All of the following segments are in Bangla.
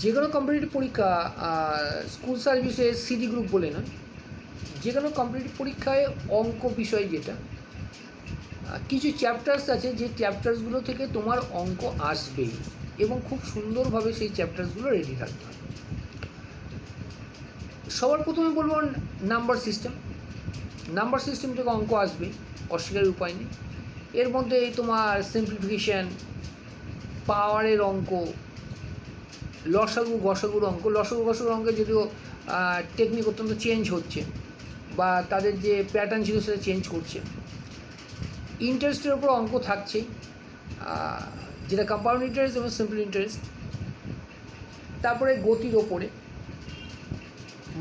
যে কোনো কম্পিটিটিভ পরীক্ষা, স্কুল সার্ভিসে সিডি গ্রুপ বলে নয়, যে কোনো কম্পিটিটিভ পরীক্ষায় অঙ্ক বিষয় যেটা, কিছু চ্যাপ্টার্স আছে যে চ্যাপ্টার্সগুলো থেকে তোমার অঙ্ক আসবেই এবং খুব সুন্দরভাবে সেই চ্যাপ্টার্সগুলো রেডি থাকতে হবে। সবার প্রথমে বলবো নাম্বার সিস্টেম। নাম্বার সিস্টেম থেকে অঙ্ক আসবে, অস্বীকারের উপায় নেই। এর মধ্যে তোমার সিম্পলিফিকেশান, পাওয়ারের অঙ্ক, লসাগু গসাগুর অঙ্ক। লসাগু গসাগুর অঙ্কে যদিও টেকনিক অত্যন্ত চেঞ্জ হচ্ছে বা তাদের যে প্যাটার্ন ছিল সেটা চেঞ্জ করছে। ইন্টারেস্টের ওপর অঙ্ক থাকছেই, যেটা কম্পাউন্ড ইন্টারেস্ট এবং সিম্পল ইন্টারেস্ট। তারপরে গতির ওপরে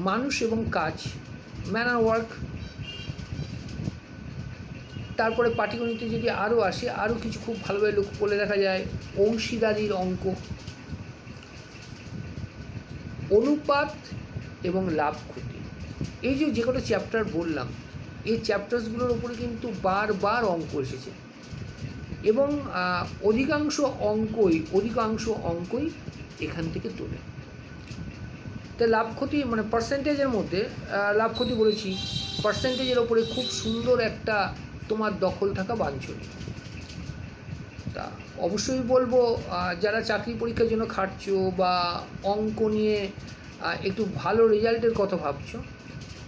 মানুষ এবং কাজ, ম্যান আর ওয়ার্ক। তারপরে পাটিগণিতে যদি আরও আসে, আরও কিছু খুব ভালোভাবে লক্ষ্য করলে দেখা যায় অংশীদারির অঙ্ক, অনুপাত এবং লাভ ক্ষতি। এই যে কটা চ্যাপ্টার বললাম, এই চ্যাপ্টার্সগুলোর ওপরে কিন্তু বারবার অঙ্ক এসেছে এবং অধিকাংশ অঙ্কই এখান থেকে তোলে। তাই লাভ ক্ষতি মানে পার্সেন্টেজের মধ্যে লাভ ক্ষতি বলেছি, পার্সেন্টেজের ওপরে খুব সুন্দর একটা তোমার দখল থাকা বাঞ্ছনীয়। তা অবশ্যই বলবো, যারা চাকরি পরীক্ষার জন্য খাটছো বা অঙ্ক নিয়ে একটু ভালো রেজাল্টের কথা ভাবছো,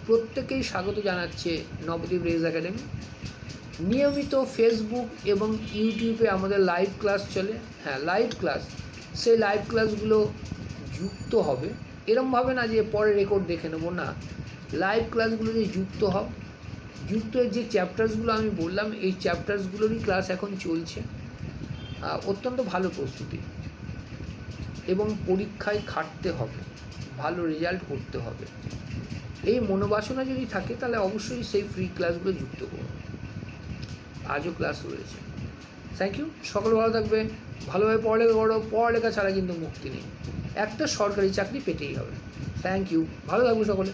প্রত্যেকেই স্বাগত জানাচ্ছে নবদ্বীপ রেজ একাডেমি। নিয়মিত ফেসবুক এবং ইউটিউবে আমাদের লাইভ ক্লাস চলে। হ্যাঁ, লাইভ ক্লাস, সেই লাইভ ক্লাসগুলো যুক্ত হবে। এরমভাবে না যে পরে রেকর্ড দেখে নেবো, না, লাইভ ক্লাসগুলো যে যুক্ত যে চ্যাপ্টার্সগুলো আমি বললাম, এই চ্যাপ্টার্সগুলোরই ক্লাস এখন চলছে। অত্যন্ত ভালো প্রস্তুতি এবং পরীক্ষায় খাটতে হবে, ভালো রেজাল্ট করতে হবে, এই মনোবাসনা যদি থাকে তাহলে অবশ্যই সেই ফ্রি ক্লাসগুলো যুক্ত করুন। আজও ক্লাস রয়েছে। Thank you. সকলে ভালো থাকবে, ভালোভাবে পড়ালেখা করো। পড়ালেখা ছাড়া কিন্তু মুক্তি নেই, একটা সরকারি চাকরি পেতেই হবে। থ্যাংক ইউ, ভালো থাকবো সকলে।